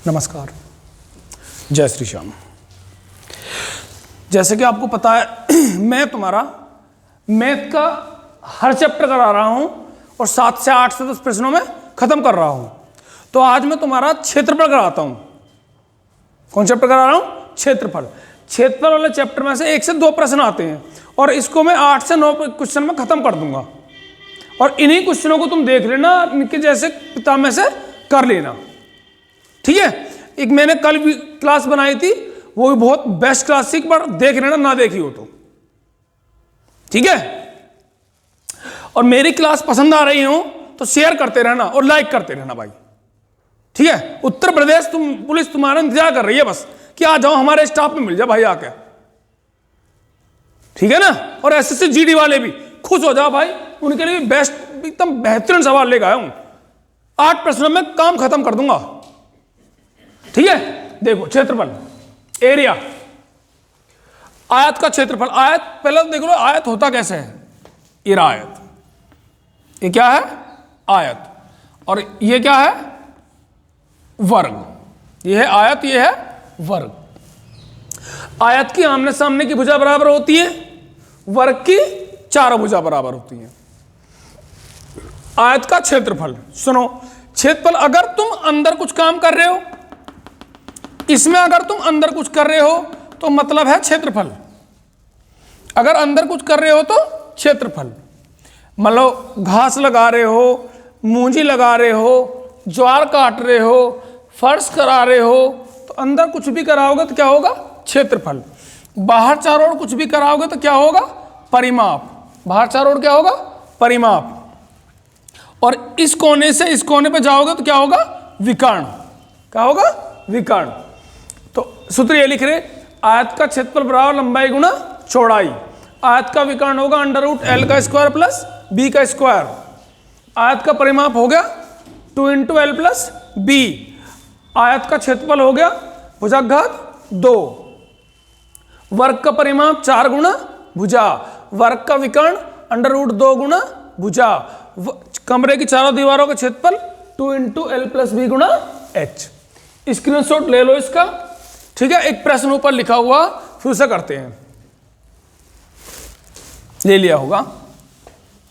नमस्कार, जय श्री श्याम। जैसे कि आपको पता है मैं तुम्हारा मैथ का हर चैप्टर करा रहा हूं और 7 से 8 से 10 प्रश्नों में खत्म कर रहा हूं। तो आज मैं तुम्हारा क्षेत्रफल कराता हूं। कौन चैप्टर करा रहा हूं? क्षेत्रफल। क्षेत्रफल वाले चैप्टर में से 1 से 2 प्रश्न आते हैं और इसको मैं 8 से 9 क्वेश्चन में खत्म कर दूंगा। और इन्हीं क्वेश्चनों को तुम देख लेना, इनके जैसे किताब में से कर लेना, ठीक है। एक मैंने कल भी क्लास बनाई थी, वो भी बहुत बेस्ट क्लास थी, एक बार देख लेना ना देखी हो तो, ठीक है। और मेरी क्लास पसंद आ रही हो तो शेयर करते रहना और लाइक करते रहना भाई, ठीक है। उत्तर प्रदेश पुलिस तुम्हारा इंतजार कर रही है बस कि आ जाओ हमारे स्टाफ में मिल जाए भाई आके, ठीक है ना। और एसएससी जीडी वाले भी खुश हो जाओ भाई, उनके लिए बेस्ट एकदम बेहतरीन सवाल लेकर आया हूं। 8 प्रश्नों में काम खत्म कर दूंगा, ठीक है। देखो क्षेत्रफल, एरिया, आयत का क्षेत्रफल। आयत पहले तो देख लो आयत होता कैसे है। ये आयत, ये क्या है? आयत। और ये क्या है? वर्ग। ये है आयत, ये है वर्ग। आयत की आमने सामने की भुजा बराबर होती है, वर्ग की चारों भुजा बराबर होती है। आयत का क्षेत्रफल, सुनो, क्षेत्रफल अगर तुम अंदर कुछ काम कर रहे हो, इसमें अगर तुम अंदर कुछ कर रहे हो तो मतलब है क्षेत्रफल। अगर अंदर कुछ कर रहे हो तो क्षेत्रफल। मान लो घास लगा रहे हो, मूंजी लगा रहे हो, ज्वार काट रहे हो, फर्श करा रहे हो, तो अंदर कुछ भी कराओगे तो क्या होगा? क्षेत्रफल। बाहर चारों ओर कुछ भी कराओगे तो क्या होगा? परिमाप। बाहर चारों ओर क्या होगा? परिमाप। और इस कोने से इस कोने पे जाओगे तो क्या होगा? विकर्ण। क्या होगा? विकर्ण। तो सूत्र ये लिख रहे, आयत का क्षेत्रफल बराबर लंबाई गुणा चौड़ाई। आयत का विकर्ण होगा √L का स्क्वायर प्लस B का स्क्वायर। आयत का परिमाप हो गया 2 × L प्लस B। आयत का क्षेत्रफल हो गया भुजघात 2। वर्ग का परिमाप 4 गुणा भुजा। वर्ग का विकर्ण √2 गुणा भुजा। कमरे की चारों दीवारों का क्षेत्रफल 2 × L प्लस B गुणा H। स्क्रीनशॉट ले लो इसका, ठीक है। एक प्रश्न ऊपर लिखा हुआ, फिर से करते हैं। ले लिया होगा,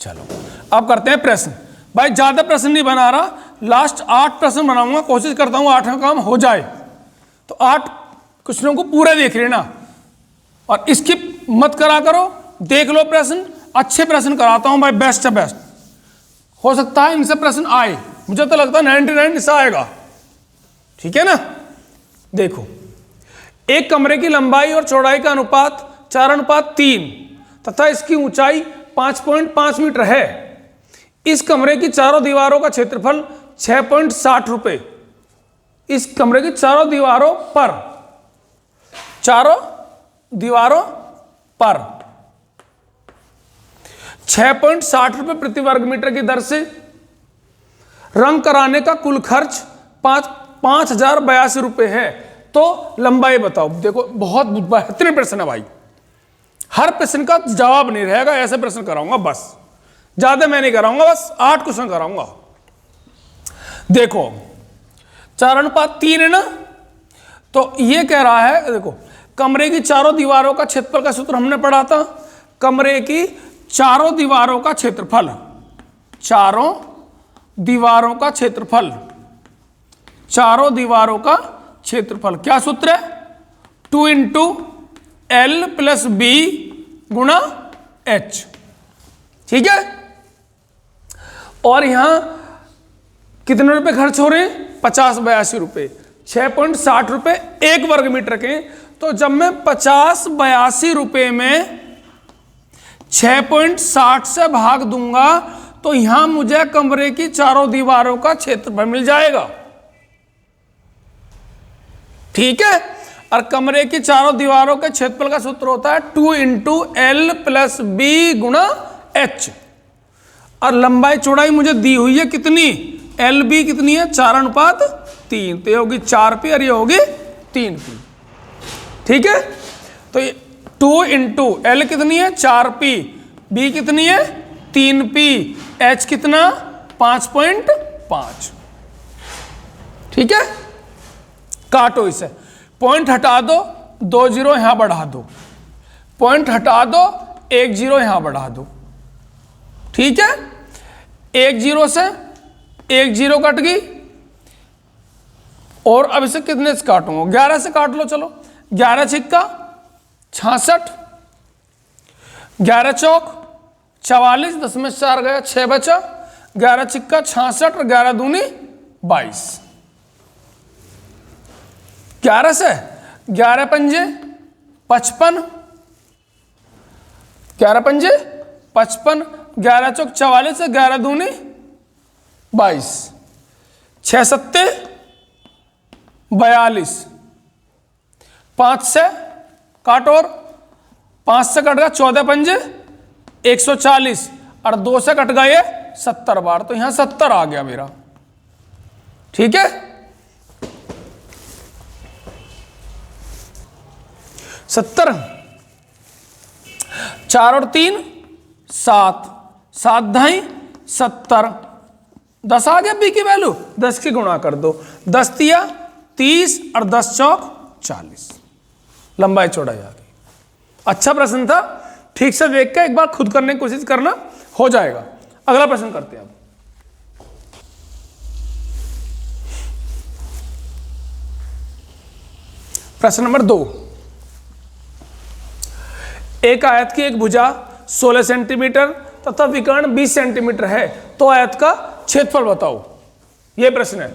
चलो अब करते हैं प्रश्न। भाई ज्यादा प्रश्न नहीं बना रहा, लास्ट 8 प्रश्न बनाऊंगा, कोशिश करता हूं 8वां काम हो जाए। तो 8 क्वेश्चनों को पूरे देख लेना और स्किप मत करा करो, देख लो प्रश्न। अच्छे प्रश्न कराता हूं भाई, बेस्ट से बेस्ट। हो सकता है इनसे प्रश्न आए, मुझे तो लगता है 99 इससे आएगा, ठीक है ना। देखो, एक कमरे की लंबाई और चौड़ाई का अनुपात 4:3 तथा इसकी ऊंचाई 5.5 मीटर है। इस कमरे की चारों दीवारों का क्षेत्रफल 6.60 रुपए। इस कमरे की चारों दीवारों पर 6.60 रुपए प्रति वर्ग मीटर की दर से रंग कराने का कुल खर्च 5,082 रुपए है। तो लंबाई बताओ। देखो बहुत बेहतरीन प्रश्न है भाई, हर प्रश्न का जवाब नहीं रहेगा, ऐसे प्रश्न कराऊंगा बस, ज्यादा मैं नहीं कराऊंगा, बस 8 क्वेश्चन कराऊंगा। देखो 4:3 है ना, तो ये कह रहा है, देखो कमरे की चारों दीवारों का क्षेत्रफल का सूत्र हमने पढ़ा था। कमरे की चारों दीवारों का क्षेत्रफल, चारों दीवारों का क्षेत्रफल, चारों दीवारों का क्षेत्रफल क्या सूत्र है? 2 × L प्लस B गुणा H, ठीक है। और यहां कितने रुपए खर्च हो रहे हैं? 5082 रुपए। 6.60 रुपए 1 वर्ग मीटर के। तो जब मैं 5082 रुपए में 6.60 से भाग दूंगा तो यहां मुझे कमरे की चारों दीवारों का क्षेत्रफल मिल जाएगा, ठीक है। और कमरे की चारों दीवारों के क्षेत्रफल का सूत्र होता है 2 × L प्लस B गुणा H। और लंबाई चौड़ाई मुझे दी हुई है कितनी? LB कितनी है? 4:3। तो ये होगी 4P और ये होगी 3P, ठीक है। तो ये 2 × L कितनी है? 4P। B कितनी है? 3P। H कितना? 5.5, ठीक है। काटो इसे, पॉइंट हटा दो, 2 जीरो यहां बढ़ा दो, पॉइंट हटा दो, 1 जीरो यहां बढ़ा दो। ठीक है, 1 जीरो से 1 जीरो कट गई, और अब इसे कितने से काटूंगा, 11 से काट लो। चलो 11 छिक्का 66, 11 चौक 44, 10 में 4 गया, 6 बचा, 11 छिक्का 66 और 11 दूनी 22। 11 से 11 पंजे 55, 11 पंजे 55, 11 चौक 44 से 11 दूनी 22, 6 सत्ते 42, 5 से काट, और 5 से कट गया 14 पंजे 140, और 2 से कट गए 70 बार, तो यहां 70 आ गया मेरा। ठीक है, 70, 4 और 3 7, 7 ढाई 70, 10 आ गया बी की वैल्यू, 10 की गुणा कर दो, 10 तिया 30 और 10 चौक 40, लंबाई चौड़ाई आ गई। अच्छा प्रश्न था, ठीक से देख के एक बार खुद करने की कोशिश करना, हो जाएगा। अगला प्रश्न करते हैं अब। प्रश्न नंबर 2, एक आयत की एक भुजा 16 सेंटीमीटर तथा विकर्ण 20 सेंटीमीटर है, तो आयत का क्षेत्रफल बताओ। यह प्रश्न है।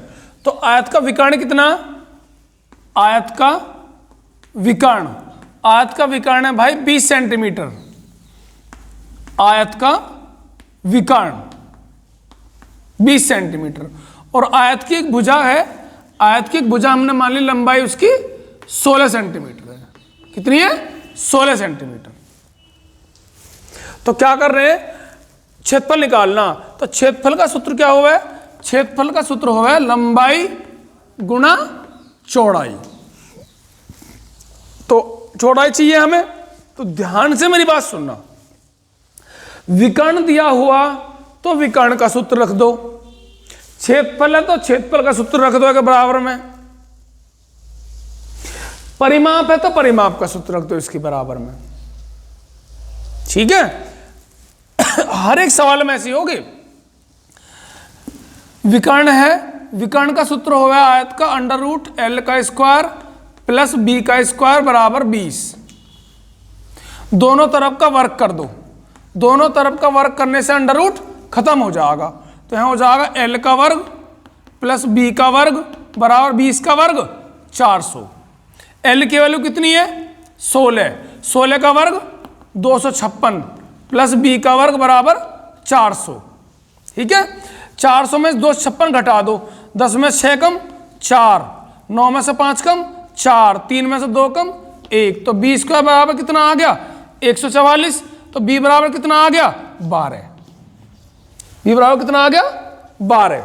तो आयत का विकर्ण कितना, आयत का विकर्ण है भाई 20 सेंटीमीटर, आयत का विकर्ण 20 सेंटीमीटर, और आयत की एक भुजा है, आयत की एक भुजा हमने मान ली लंबाई उसकी 16 सेंटीमीटर है। कितनी है, 16 सेंटीमीटर। तो क्या कर रहे हैं, क्षेत्रफल निकालना। तो क्षेत्रफल का सूत्र क्या हुआ है, क्षेत्रफल का सूत्र हुआ है लंबाई गुणा चौड़ाई। तो चौड़ाई चाहिए हमें, तो ध्यान से मेरी बात सुनना। विकर्ण दिया हुआ तो विकर्ण का सूत्र रख दो, क्षेत्रफल है तो क्षेत्रफल का सूत्र रख दो के बराबर में, परिमाप है तो परिमाप का सूत्र रख दो इसके बराबर में। ठीक है, हर एक सवाल में ऐसी होगी। विकर्ण है, विकर्ण का सूत्र होगा आयत का अंडर रूट एल का स्क्वायर प्लस बी का स्क्वायर बराबर 20। दोनों तरफ का वर्ग कर दो, दोनों तरफ का वर्ग करने से अंडर रूट खत्म हो जाएगा, तो यहां हो जाएगा एल का वर्ग प्लस बी का वर्ग बराबर 20 का वर्ग 400। एल की वैल्यू कितनी है 16, 16 का वर्ग 256 प्लस बी का वर्ग बराबर 400। ठीक है, 400 में 256 घटा दो, 10 में 6 कम 4, 9 में से 5 कम 4, 3 में से 2 कम 1, तो 20 का बराबर कितना आ गया 144। तो बी बराबर कितना आ गया 12, बी बराबर कितना आ गया 12।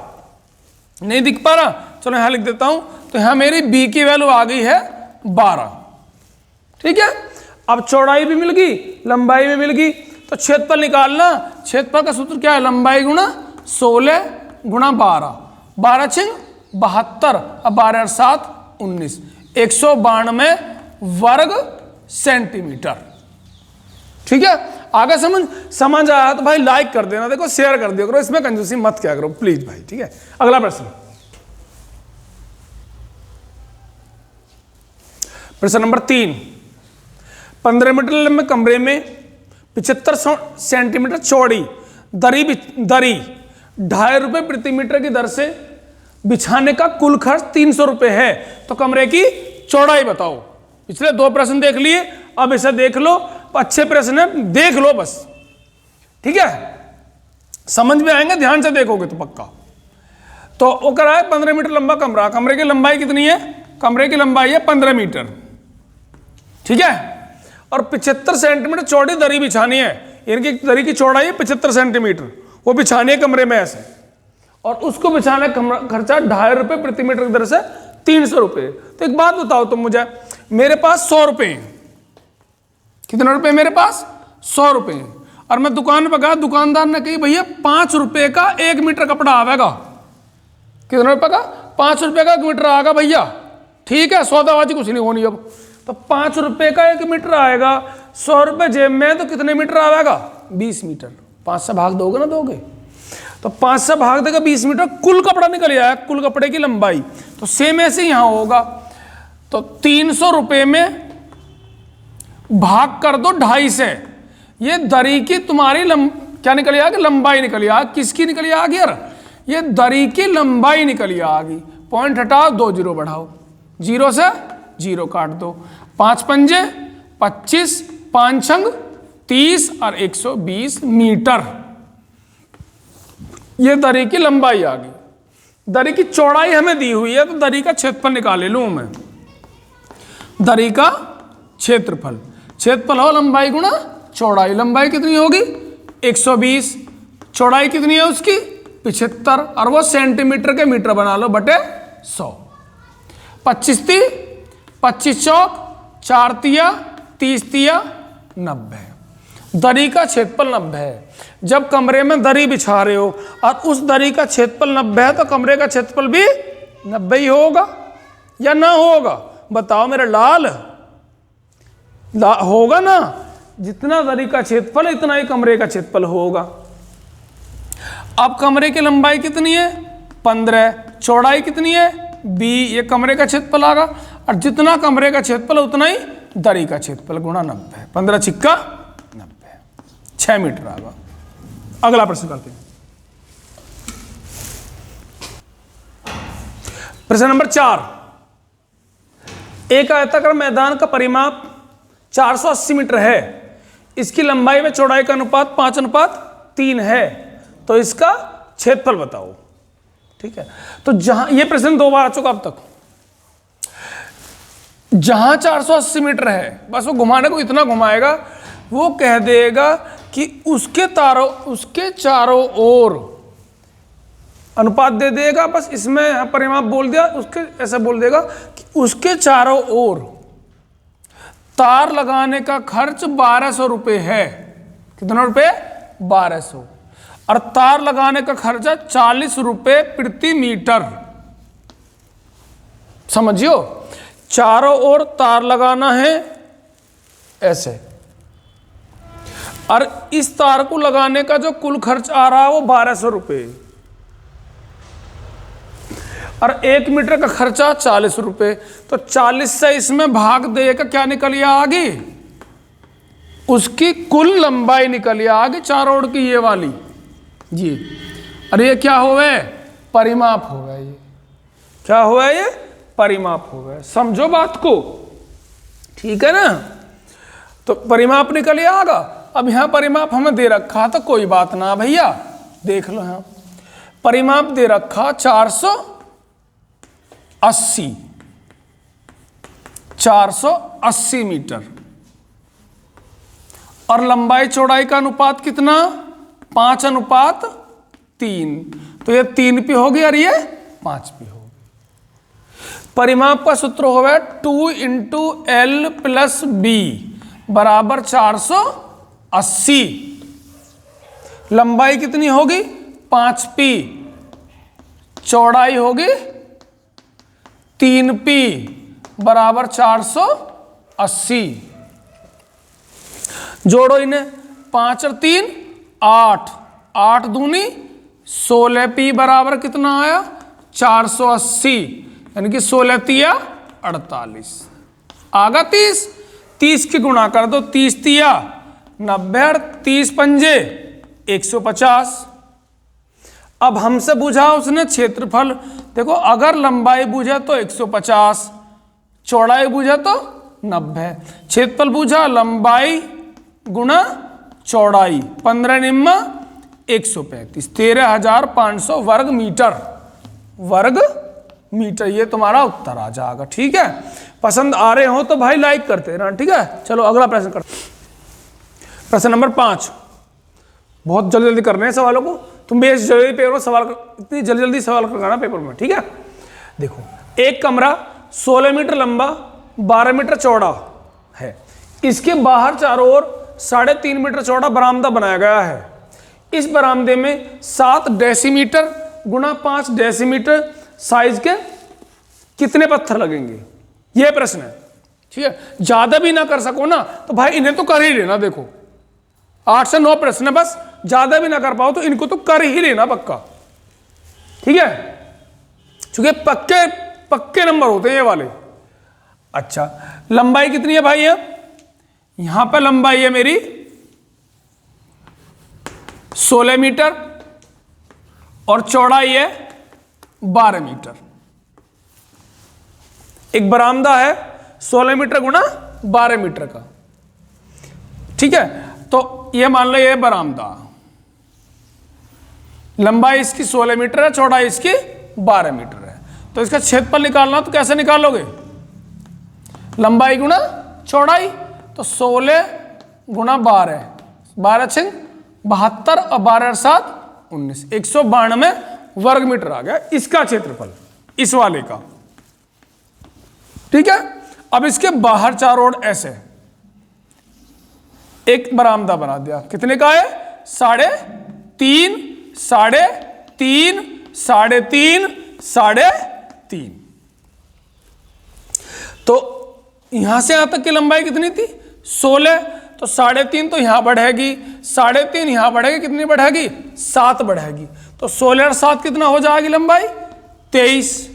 नहीं दिख पा रहा, चलो यहां लिख देता हूं। तो यहां मेरी बी की वैल्यू आ गई है 12। ठीक है, अब चौड़ाई भी मिल गई, लंबाई भी मिल गई, तो क्षेत्रफल निकालना। क्षेत्रफल का सूत्र क्या है, लंबाई गुणा 16 गुणा 12, 12 छिंग 72, अब 12 और 7 19, 192 वर्ग सेंटीमीटर। ठीक है, आगे समझ आया तो भाई लाइक कर देना, देखो शेयर कर दिया करो, इसमें कंजूसी मत क्या करो प्लीज भाई। ठीक है, अगला प्रश्न, प्रश्न नंबर 3, 15 मीटर लंबे कमरे में 75 सेंटीमीटर चौड़ी दरी 2.5 रुपए प्रति मीटर की दर से बिछाने का कुल खर्च 300 रुपए है, तो कमरे की चौड़ाई बताओ। पिछले 2 प्रश्न देख लिए, अब इसे देख लो, अच्छे प्रश्न है, देख लो बस। ठीक है, समझ में आएंगे, ध्यान से देखोगे तो पक्का। तो वो करा है 15 मीटर लंबा कमरा, कमरे की लंबाई कितनी है, कमरे की लंबाई है 15 मीटर। ठीक है, और 75 सेंटीमीटर चौड़ी दरी बिछानी है, इनकी दरी की चौड़ाई है 75 सेंटीमीटर, वो बिछानी है कमरे में ऐसे, और उसको बिछाने का खर्चा 2.5 रुपए प्रति मीटर की दर से 300 रुपए। तो एक बात बताओ तुम मुझे, मेरे पास 100 रुपए हैं, कितने रुपए मेरे पास 100 रुपए हैं, और मैं दुकान पर गया, दुकानदार ने कही भैया 5 रुपए का 1 मीटर कपड़ा आवेगा। कितने रुपए का 5 रुपए का 1 मीटर आएगा भैया, ठीक है, सौदाबाजी कुछ नहीं होनी अब। तो 5 रुपए का 1 मीटर आएगा, 100 रुपये जेब में तो कितने मीटर आएगा? 20 मीटर। 5 से भाग दोगे ना, दोगे तो 5 से भाग देगा 20 मीटर, कुल कपड़ा निकल आया, कुल कपड़े की लंबाई। तो सेम ऐसे यहाँ होगा, तो 300 रुपये में भाग कर दो 2.5 से, ये दरी की तुम्हारी क्या निकली आ गई? लंबाई निकली आ। किसकी निकली आ गई यार? ये दरी की लंबाई निकली आ गई। पॉइंट हटाओ, 2 जीरो बढ़ाओ, 0 से 0 काट दो, 5 पंजे 25, 5 छंग 30 और 120 मीटर। ये दरी की लंबाई आ गई। दरी की चौड़ाई हमें दी हुई है, तो दरी का क्षेत्रफल निकाले लूं मैं। दरी का क्षेत्रफल, क्षेत्रफल हो लंबाई गुणा चौड़ाई। लंबाई कितनी होगी? 120। चौड़ाई कितनी है उसकी? 75, और वो सेंटीमीटर के मीटर बना लो बटे 100। 25 × 25 चौक 4 तिया 30 तिया 90। दरी का क्षेत्रफल 90 है। जब कमरे में दरी बिछा रहे हो और उस दरी का क्षेत्रफल 90 है, तो कमरे का क्षेत्रफल भी 90 ही होगा या ना होगा? बताओ मेरे लाल, होगा ना? जितना दरी का क्षेत्रफल इतना ही कमरे का क्षेत्रफल होगा। अब कमरे की लंबाई कितनी है? 15। चौड़ाई कितनी है? 20। ये कमरे का क्षेत्रफल आगा, और जितना कमरे का क्षेत्रफल उतना ही दरी का क्षेत्रफल गुणा 90। 15 छिक्का 90, 6 मीटर आगा। अगला प्रश्न करते हैं। प्रश्न नंबर 4। एक आयताकार मैदान का परिमाप 480 मीटर है। इसकी लंबाई में चौड़ाई का अनुपात 5:3 है, तो इसका क्षेत्रफल बताओ। ठीक है, तो जहां ये प्रश्न 2 बार आ चुका अब तक। जहां 480 मीटर है, बस वो घुमाने को इतना घुमाएगा, वो कह देगा कि उसके चारों ओर अनुपात दे देगा। बस इसमें परिमाप बोल दिया, उसके ऐसा बोल देगा कि उसके चारों ओर तार लगाने का खर्च 1200 रुपये है। कितना रुपये? 1200। और तार लगाने का खर्चा 40 रुपये प्रति मीटर। समझियो, चारों ओर तार लगाना है ऐसे, और इस तार को लगाने का जो कुल खर्च आ रहा है वो 1200 रुपये, और 1 मीटर का खर्चा 40 रुपये। तो 40 से इसमें भाग देगा, क्या निकल आगे? उसकी कुल लंबाई निकल आगे चारों ओर की, ये वाली जी। अरे ये क्या हो गए? परिमाप हो गया। ये क्या हो गया? ये परिमाप हो गया। समझो बात को, ठीक है ना? तो परिमाप निकल आगा। अब यहां परिमाप हमें दे रखा तो कोई बात ना भैया, देख लो यहां परिमाप दे रखा 480 मीटर, और लंबाई चौड़ाई का अनुपात कितना? 5:3। तो ये 3 पे होगी और ये 5 पे होगी। परिमाप का सूत्र होगा 2 × L + B बराबर 480। लंबाई कितनी होगी? 5p। चौड़ाई होगी 3p बराबर 480। जोड़ो इन्हें, 5 और 3 8, 8 दूनी 16p बराबर कितना आया? 480, यानी कि 16 तिया 48 आगा 30। 30 की गुणा कर दो, 30 तिया 90 और 30 पंजे 150। अब हमसे पूछा उसने क्षेत्रफल। देखो, अगर लंबाई पूछा तो 150, चौड़ाई पूछा तो 90, क्षेत्रफल पूछा लंबाई गुणा चौड़ाई, 15 निम्मा 135, 13,500 वर्ग मीटर। ये तुम्हारा उत्तर आ जाएगा। ठीक है, पसंद आ रहे हो तो भाई लाइक करते रहना। ठीक है, चलो अगला प्रश्न करते। प्रश्न नंबर 5। बहुत जल्दी जल्दी करने हैं सवालों को। तुम भी जल्दी पेपर में सवाल इतनी जल्दी सवाल करना पेपर में। ठीक है, देखो, एक कमरा 16 मीटर लंबा 12 मीटर चौड़ा है। इसके बाहर चारों ओर 3.5 मीटर चौड़ा बरामदा बनाया गया है। इस बरामदे में 7 डेसीमीटर गुणा 5 डेसीमीटर साइज के कितने पत्थर लगेंगे? ये प्रश्न है, ठीक है। ज्यादा भी ना कर सको ना तो भाई इन्हें तो कर ही लेना। देखो 8 से 9 प्रश्न है, बस ज्यादा भी ना कर पाओ तो इनको तो कर ही लेना पक्का, ठीक है, क्योंकि पक्के पक्के नंबर होते हैं ये वाले। अच्छा, लंबाई कितनी है भाई? यहां पर लंबाई है मेरी 16 मीटर और चौड़ाई है 12 मीटर। एक बरामदा है 16 मीटर गुना 12 मीटर का, ठीक है। तो ये मान लो ये बरामदा, लंबाई इसकी 16 मीटर है, चौड़ाई इसकी 12 मीटर है। तो इसका क्षेत्रफल निकालना तो कैसे निकालोगे? लंबाई गुना चौड़ाई, तो 16 गुना 12, 12 6 72 और 12 7 19, 192 वर्ग मीटर आ गया इसका क्षेत्रफल, इस वाले का, ठीक है। अब इसके बाहर चारों ओर ऐसे एक बरामदा बना दिया, कितने का है? 3.5, 3.5, 3.5, 3.5। तो यहां से यहां तक की लंबाई कितनी थी? 16, तो 3.5 तो यहां बढ़ेगी, 3.5 यहां बढ़ेगी, कितनी बढ़ेगी? 7 बढ़ेगी। तो 16 और 7 कितना हो जाएगी लंबाई? 23।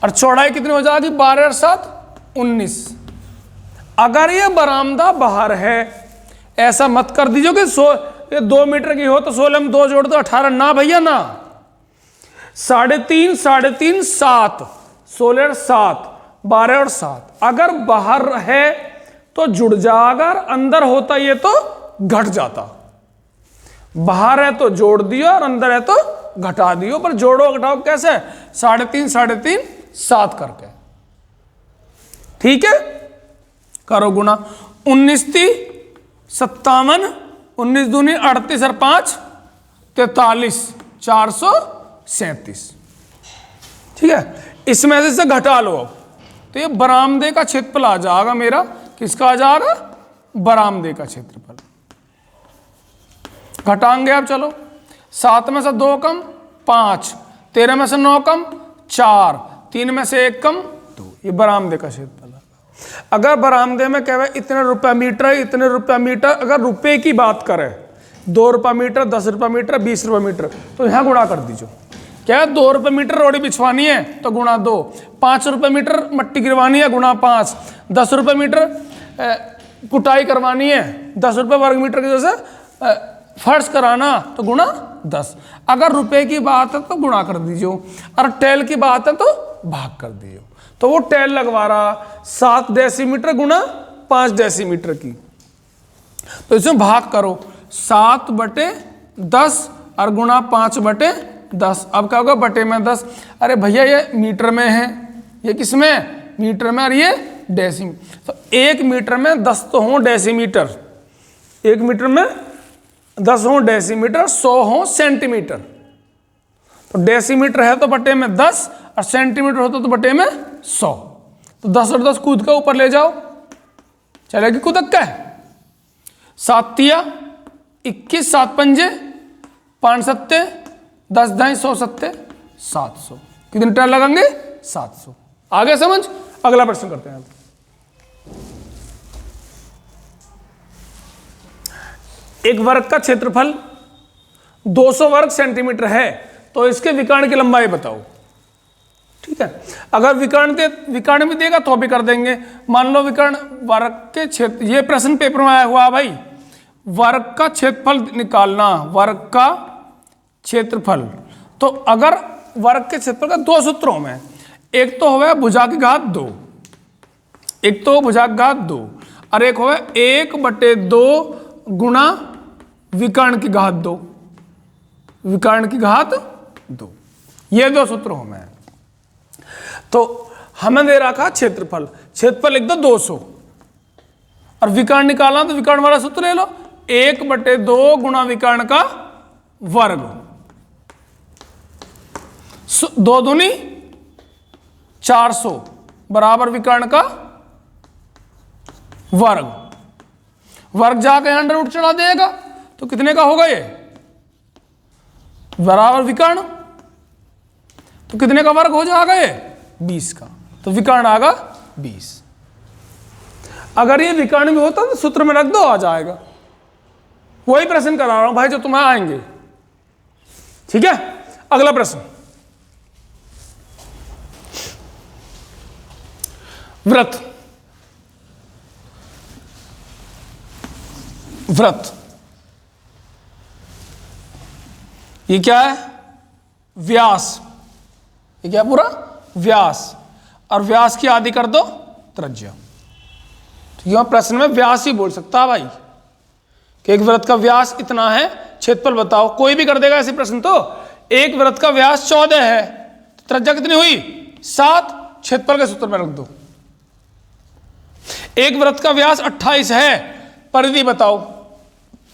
और चौड़ाई कितनी हो जाएगी? 12 और 7 19। अगर ये बरामदा बाहर है, ऐसा मत कर दीजिए कि ये 2 मीटर की हो तो 16 में 2 जोड़ दो 18, ना भैया ना। 3.5, 3.5, 7, 16 और 7, 12 और 7। अगर बाहर है तो जुड़ जाएगा, अगर अंदर होता ये तो घट जाता। बाहर है तो जोड़ दियो और अंदर है तो घटा दियो, पर जोड़ो घटाओ कैसे? 3.5, 3.5, 7 करके, ठीक है। करो गुना, 19 × 57, 19 दूनी 38 और 5 43, 437, ठीक है। इसमें से घटा लो अब, तो ये बरामदे का क्षेत्रफल आ जाएगा मेरा। किसका आ जाएगा? बरामदे का क्षेत्रफल। घटाएंगे अब, चलो। 7 में से 2 कम 5, 13 में से 9 कम 4, 3 में से 1 कम 2, ये बरामदे का क्षेत्रफल। अगर बरामदे में कहे इतने रुपया मीटर है, इतने रुपया मीटर, अगर रुपए की बात करें 2 रुपया मीटर, 10 रुपया मीटर, 20 रुपया मीटर, तो यहां गुणा कर दीजिए। क्या 2 रुपये मीटर रोड़ी बिछवानी है तो गुणा 2, 5 रुपये मीटर मट्टी गिरवानी है गुणा 5, 10 रुपये मीटर कुटाई करवानी है, 10 रुपये वर्ग मीटर की जैसे फर्श कराना तो गुणा 10। अगर रुपए की बात है तो गुणा कर दीजिए, और टेल की बात है तो भाग कर दीजिए। तो वो टेल लगवा रहा 7 डेसीमीटर गुणा 5 डेसीमीटर की, तो इसमें भाग करो 7/10 और गुणा 5/10। अब क्या होगा? बटे में 10। अरे भैया ये मीटर में है, ये किस में? मीटर में, और ये डेसीमीटर। तो 1 मीटर में 10 तो हों डेसीमीटर, 1 मीटर में 10 हों डेसीमीटर, 100 हों सेंटीमीटर। तो डेसीमीटर है तो बटे में 10, और सेंटीमीटर होता तो बटे में 100। तो 10 और 10 कूद का ऊपर ले जाओ, चलेगी कूदक का है। 7 तिया 21, 7 पंजे 5 सत्ते 10 दाएं 100 सत्ते 700। कितने टन लगेंगे? 700। आगे समझ? अगला प्रश्न करते हैं। एक वर्ग का क्षेत्रफल 200 वर्ग सेंटीमीटर है, तो इसके विकर्ण की लंबाई बताओ, ठीक है। अगर विकर्ण भी देगा तो भी कर देंगे। मान लो विकर्ण वर्ग के क्षेत्र, ये प्रश्न पेपर में आया हुआ भाई, वर्ग का क्षेत्रफल निकालना, वर्ग का क्षेत्रफल। तो अगर वर्ग के क्षेत्रफल का 2 सूत्रों में, एक तो होगा भुजा की घात 2, एक तो भुजा की घात 2, और एक होगा 1/2 गुणा विकर्ण की घात 2, विकर्ण की घात 2। ये 2 सूत्रों में। तो हमें दे रखा क्षेत्रफल, क्षेत्रफल लिख दो 200, और विकर्ण निकालना तो विकर्ण वाला सूत्र ले लो, 1/2 गुणा विकर्ण का वर्ग, 2 दूनी 400 बराबर विकर्ण का वर्ग। वर्ग जाके अंडर रूट चढ़ा देगा तो कितने का होगा? ये बराबर विकर्ण, तो कितने का वर्ग हो जाएगा? ये 20 का। तो विकर्ण आएगा 20। अगर ये विकर्ण भी होता तो सूत्र में रख दो, आ जाएगा। वही प्रश्न करा रहा हूं भाई जो तुम्हें आएंगे। ठीक है, अगला प्रश्न, वृत्त। वृत्त ये क्या है? व्यास। ये क्या पूरा? व्यास। और व्यास की आदि कर दो त्रिज्या। ठीक है, प्रश्न में व्यास ही बोल सकता है भाई कि एक वृत्त का व्यास इतना है, क्षेत्रफल बताओ। कोई भी कर देगा ऐसे प्रश्न। तो एक वृत्त का व्यास 14 है, तो त्रिज्या कितनी हुई? 7। क्षेत्रफल के सूत्र में रख दो। एक वृत्त का व्यास 28 है, परिधि बताओ।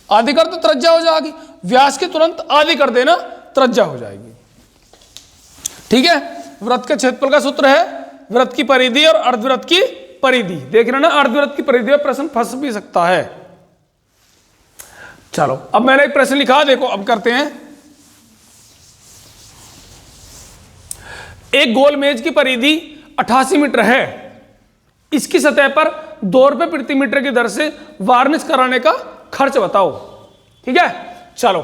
आदि कर दो, त्रिज्या हो जाएगी। व्यास की तुरंत आदि कर देना, त्रिज्या हो जाएगी। ठीक है, वृत्त के क्षेत्रफल का सूत्र है वृत्त की परिधि और अर्धवृत्त की परिधि। देख रहे ना, अर्धवृत्त की परिधि में प्रश्न फंस भी सकता है। चलो अब मैंने एक प्रश्न लिखा, देखो अब करते हैं। एक गोल मेज की परिधि 88 मीटर है। इसकी सतह पर 2 रुपए प्रति मीटर की दर से वार्निश कराने का खर्च बताओ। ठीक है, चलो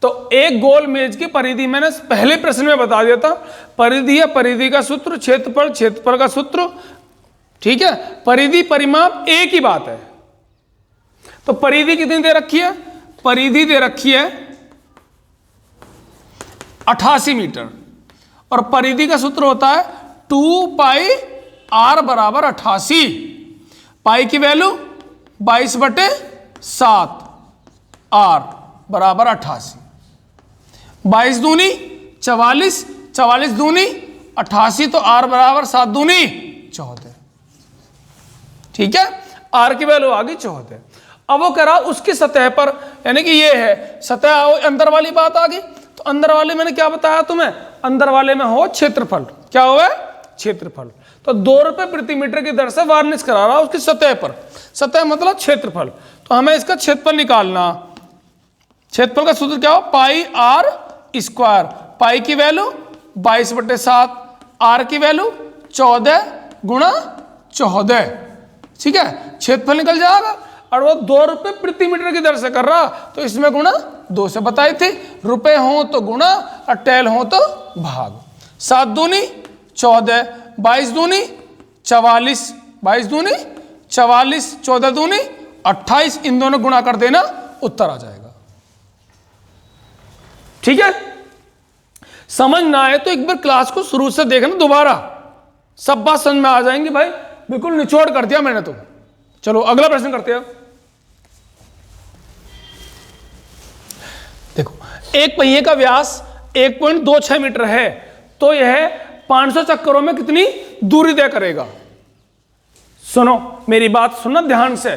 तो एक गोल मेज की परिधि मैंने पहले प्रश्न में बता दिया था। परिधि है, परिधि का सूत्र, क्षेत्रफल, क्षेत्रफल का सूत्र। ठीक है, परिधि परिमाप एक ही बात है। तो परिधि कितनी दे रखी है? परिधि दे रखी है 88 मीटर और परिधि का सूत्र होता है 2 पाई r बराबर 88। पाई की वैल्यू 22/7, r बराबर 88। 22 दूनी 44, 44 दूनी 88, तो r बराबर 7 दूनी 14। ठीक है, r की वैल्यू आ गई 14। अब वो कह रहा उसकी सतह पर, यानी कि ये है सतह, अंदर वाली बात आ गई। तो अंदर वाले मैंने क्या बताया तुम्हें? अंदर वाले में हो क्षेत्रफल। क्या हुआ? क्षेत्रफल। तो 2 रुपए प्रति मीटर की दर से वार्निश करा रहा उसकी सतह पर। सतह मतलब क्षेत्रफल। तो हमें इसका क्षेत्रफल निकालना। क्षेत्रफल का सूत्र क्या हो? पाई r स्क्वायर। पाई की वैल्यू 22/7, r की वैल्यू 14 गुणा 14। ठीक है, क्षेत्रफल निकल जाएगा। और वो 2 रुपए प्रति मीटर की दर से कर रहा, तो इसमें गुणा 2 से बताई थी। रुपए हो तो गुणा और टैल हो तो भाग। 7 दूनी 14, 22 दूनी 44, 22 दूनी 44, 14 दूनी 28। इन दोनों गुणा कर देना, उत्तर आ जाएगा। ठीक है, समझ ना आए तो एक बार क्लास को शुरू से देखना दोबारा, सब बात समझ में आ जाएंगी भाई। बिल्कुल निचोड़ कर दिया मैंने तो। चलो अगला प्रश्न करते हैं। देखो, एक पहिए का व्यास 1.26 मीटर है, तो यह 500 चक्करों में कितनी दूरी तय करेगा? सुनो मेरी बात, सुनना ध्यान से।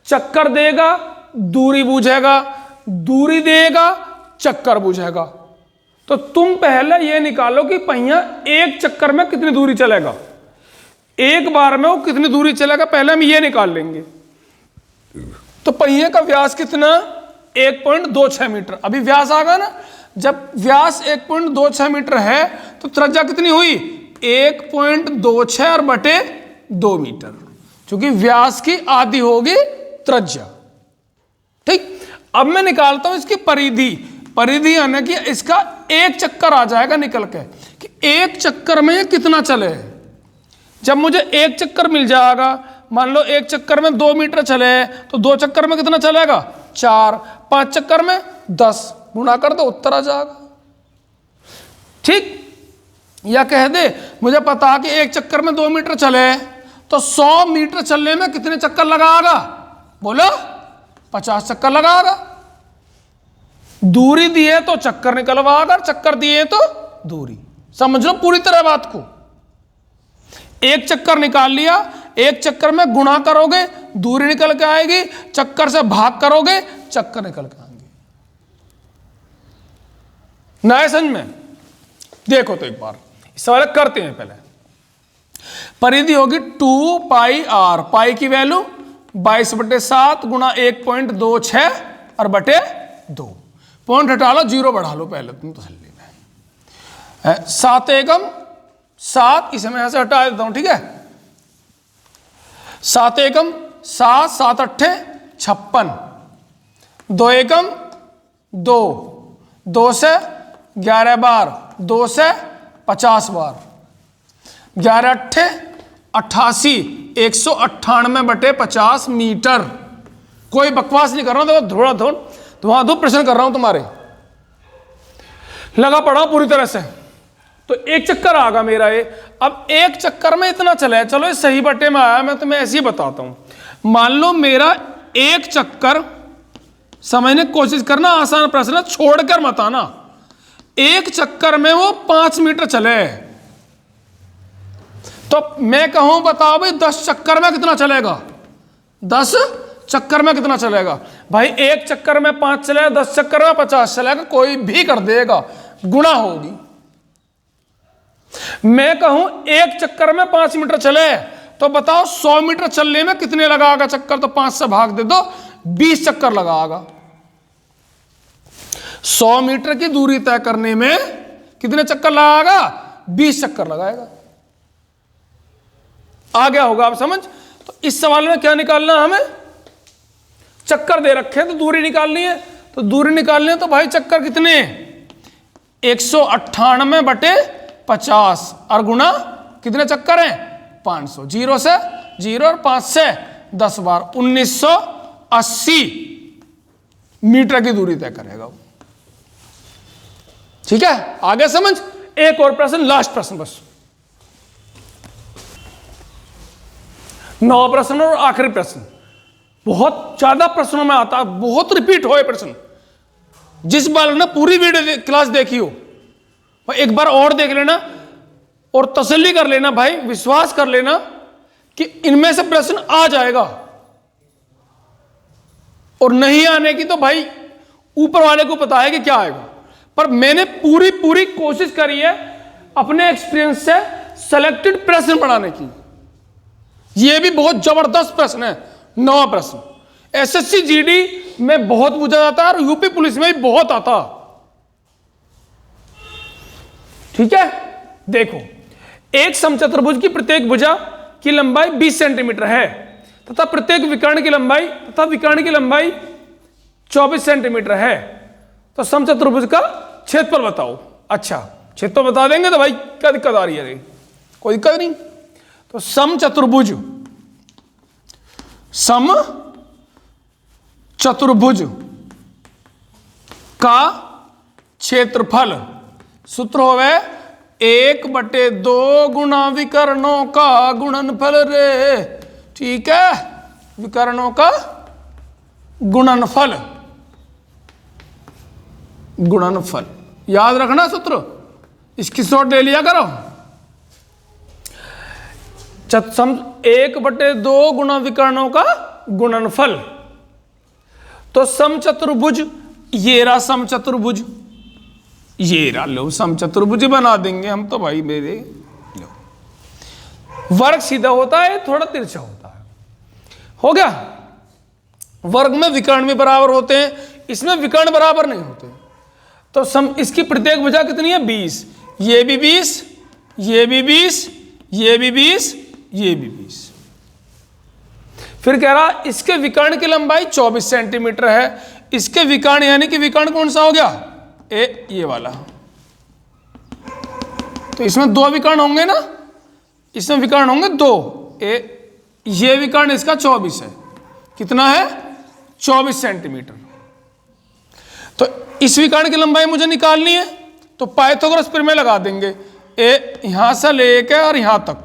चक्कर देगा, दूरी बूझेगा, दूरी देगा, चक्कर बूझेगा। तो तुम पहले यह निकालो कि पहिया एक चक्कर में कितनी दूरी चलेगा, एक बार में वो कितनी दूरी चलेगा, पहले हम ये निकाल लेंगे। तो पहिए का व्यास कितना? 1.26 मीटर। अभी व्यास आ गया ना, जब व्यास 1.26 मीटर है तो त्रिज्या कितनी हुई? 1.26 और बटे 2 मीटर, क्योंकि व्यास की आधी होगी त्रिज्या। ठीक, अब मैं निकालता हूं इसकी परिधि। परिधि यानी कि इसका एक चक्कर आ जाएगा निकल के कि एक चक्कर में ये कितना चले। जब मुझे एक चक्कर मिल जाएगा, मान लो एक चक्कर में 2 मीटर चले, तो 2 चक्कर में कितना चलेगा? 4। 5 चक्कर में 10। गुणा कर दो, उत्तर आ जाएगा। ठीक, या कह दे मुझे पता कि एक चक्कर में 2 मीटर चले, तो 100 मीटर चलने में कितने चक्कर लगाएगा? बोलो, 50 चक्कर लगाएगा। दूरी दिए तो चक्कर निकलवाएगा, चक्कर दिए तो दूरी। समझ लो पूरी तरह बात को। एक चक्कर निकाल लिया, एक चक्कर में गुणा करोगे दूरी निकल के आएगी, चक्कर से भाग करोगे चक्कर निकल के आएंगे। नए समझ में? देखो तो एक बार सवाल करते हैं। पहले परिधि होगी 2 पाई r। पाई की वैल्यू 22/7 गुणा 1.26 और बटे 2। पॉइंट हटा लो, 0 बढ़ा लो पहले तुम तसल्ली में। 7 एकम 7, इसे मैं यहां से हटा देता हूं। ठीक है, 7 एकम 7, 7 अट्ठे 56, 2 एकम 2, 2 से 11 बार, 2 से 50 बार, 11 अट्ठे 88, 198/50 मीटर। कोई बकवास नहीं कर रहा हूं, धुआंधुन प्रश्न कर रहा हूं तुम्हारे, लगा पड़ा पूरी तरह से। तो एक चक्कर आगा मेरा ये। अब एक चक्कर में इतना चला, चलो ये सही बटे में आया, मैं तुम्हें ऐसे ही बताता हूं। मान लो मेरा एक चक्कर, समझने की कोशिश करना, आसान प्रश्न है, छोड़कर मत आना। एक चक्कर में वो 5 मीटर चले, तो मैं कहूं बताओ भाई 10 चक्कर में कितना चलेगा? 10 चक्कर में कितना चलेगा भाई? एक चक्कर में 5 चलेगा, 10 चक्कर में 50 चलेगा, कोई भी कर देगा, गुणा होगी। मैं कहूं एक चक्कर में 5 मीटर चले, तो बताओ 100 मीटर चलने में कितने लगाएगा चक्कर? तो 5 से भाग दे दो, 20 चक्कर लगाएगा। 100 मीटर की दूरी तय करने में कितने चक्कर लगाएगा? 20 चक्कर लगाएगा। आ गया होगा आप समझ? तो इस सवाल में क्या निकालना है हमें? चक्कर दे रखे हैं तो दूरी निकालनी है, तो दूरी निकालनी है तो भाई चक्कर कितने? 198/50 और गुना कितने चक्कर हैं? 500। 0 से 0 और 5 से 10 बार, 1980 मीटर की दूरी तय करेगा वो। ठीक है, आगे समझ? एक और प्रश्न, लास्ट प्रश्न बस, 9 प्रश्न और आखिरी प्रश्न। बहुत ज्यादा प्रश्नों में आता है, बहुत रिपीट हो प्रश्न। जिस बालक ने पूरी वीडियो क्लास देखी हो एक बार और देख लेना और तसल्ली कर लेना भाई, विश्वास कर लेना कि इनमें से प्रश्न आ जाएगा, और नहीं आने की तो भाई ऊपर वाले को पता है कि क्या आएगा। पर मैंने पूरी कोशिश करी है अपने एक्सपीरियंस से सेलेक्टेड प्रश्न बनाने की। यह भी बहुत जबरदस्त प्रश्न है, 9 प्रश्न। एसएससी जीडी में बहुत पूछा जाता है और यूपी पुलिस में भी बहुत आता। ठीक है, देखो, एक समचतुर्भुज की प्रत्येक भुजा की लंबाई 20 सेंटीमीटर है तथा प्रत्येक विकर्ण की लंबाई 24 सेंटीमीटर है। तो समचतुर्भुज का क्षेत्रफल बताओ। अच्छा, क्षेत्रफल बता देंगे तो भाई क्या दिक्कत आ रही है? कोई दिक्कत नहीं। तो समचतुर्भुज का क्षेत्रफल सूत्र होवे 1/2 गुणा विकर्णों का गुणनफल रे। ठीक है, विकर्णों का गुणनफल याद रखना सूत्र, इसकी शॉर्ट ले लिया करो। 1/2 गुणा विकर्णों का गुणनफल। तो समचतुर्भुज, ये रहा समचतुर्भुज, ये रहा, लो समचतुर्भुज बना देंगे हम तो भाई मेरे। लो, वर्ग सीधा होता है, थोड़ा तिरछा होता है, हो गया। वर्ग में विकर्ण भी बराबर होते हैं, इसमें विकर्ण बराबर नहीं होते। तो इसकी प्रत्येक भुजा कितनी है? 20। ये भी 20, ये भी 20, ये भी 20, ये भी 20। फिर कह रहा इसके विकर्ण की लंबाई 24 सेंटीमीटर है। इसके विकर्ण यानी कि विकर्ण कौन सा हो गया? ये वाला। तो इसमें 2 विकर्ण होंगे ना, इसमें विकर्ण होंगे 2। ये विकर्ण इसका 24 है। कितना है? 24 सेंटीमीटर। तो इस विकर्ण की लंबाई मुझे निकालनी है, तो पाइथागोरस प्रमेय लगा देंगे। यहां से लेकर और यहां तक,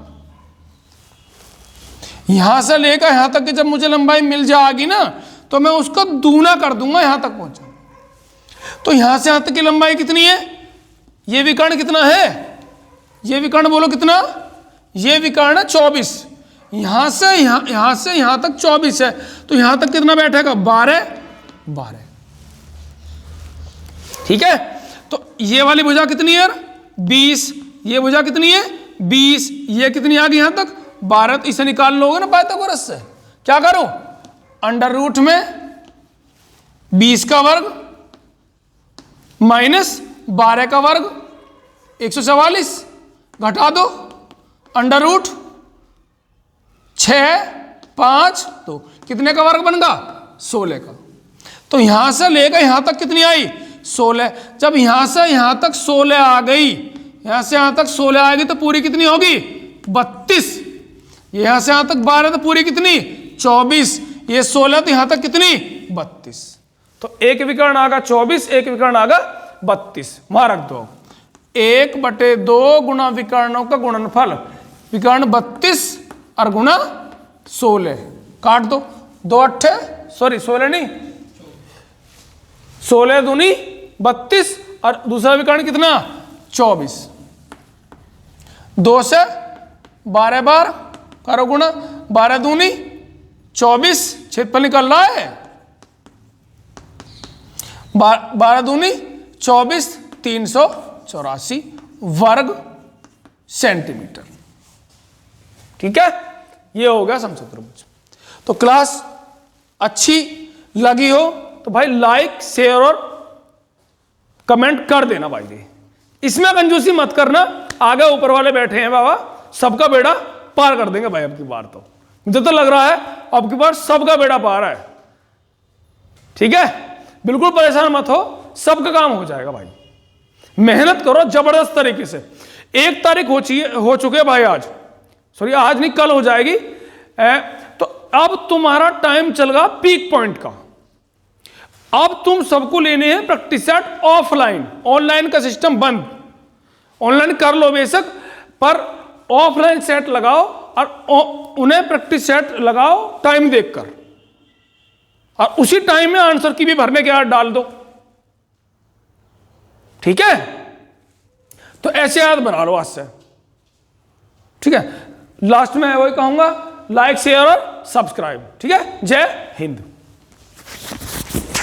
यहां से लेकर यहां तक की जब मुझे लंबाई मिल जाएगी ना, तो मैं उसको दूना कर दूंगा यहां तक पहुंचा। तो यहां से यहां तक की लंबाई कितनी है? ये विकर्ण कितना है? ये विकर्ण बोलो कितना? ये विकर्ण है 24। यहां से यहां तक 24 है, तो यहां तक कितना बैठेगा? 12। ठीक है, तो ये वाली भुजा कितनी है? 20। ये भुजा कितनी है? 20। ये कितनी आ गई यहां तक? 12। तो इसे निकाल लोगे ना पाइथागोरस से। क्या करो? अंडर रूट में 20 का वर्ग माइनस 12 का वर्ग 144 घटा दो, अंडर रूट 6 5 2, कितने का वर्ग बन गया 16 का। तो यहां से लेकर यहां तक कितनी आई 16। जब यहां से यहां तक 16 आ गई, यहां से यहां तक 16 आएगी तो पूरी कितनी होगी 32। यहां से यहां तक 12 तो पूरी कितनी 24। ये 16 तो यहां तक कितनी 32। तो एक विकर्ण आ गया 24, एक विकर्ण आ गया 32। वहां रख दो 1/2 गुणा विकर्णों का गुणनफल, विकर्ण 32 और गुणा 16, काट दो 2 8 सॉरी 16 नहीं 16 दूनी 32 और दूसरा विकर्ण कितना 24। 2 से 12 बार करो गुणा, 12 दूनी 24, क्षेत्रफल निकल रहा है 12 दूनी 24, 384 वर्ग सेंटीमीटर। ठीक है, ये हो गया समचतुर्भुज। तो क्लास अच्छी लगी हो तो भाई लाइक शेयर और कमेंट कर देना भाई। इसमें कंजूसी मत करना, आगे ऊपर वाले बैठे हैं बाबा, सबका बेड़ा पार कर देंगे भाई। अब की बार तो मुझे तो लग रहा है अब की बार सबका बेड़ा पार है। ठीक है, बिल्कुल परेशान मत हो, सबका काम हो जाएगा भाई। मेहनत करो जबरदस्त तरीके से। 1 तारीख हो चुके भाई, आज सॉरी आज नहीं कल हो जाएगी। तो अब तुम्हारा टाइम चल गया पीक पॉइंट का। अब तुम सबको लेने हैं प्रैक्टिस सेट ऑफलाइन, ऑनलाइन का सिस्टम बंद। ऑनलाइन कर लो बेशक, पर ऑफलाइन सेट लगाओ और उन्हें प्रैक्टिस सेट लगाओ टाइम देखकर, और उसी टाइम में आंसर की भी भरने के याद डाल दो। ठीक है, तो ऐसे याद बना लो आज से। ठीक है, लास्ट में वही कहूंगा, लाइक शेयर और सब्सक्राइब। ठीक है, जय हिंद।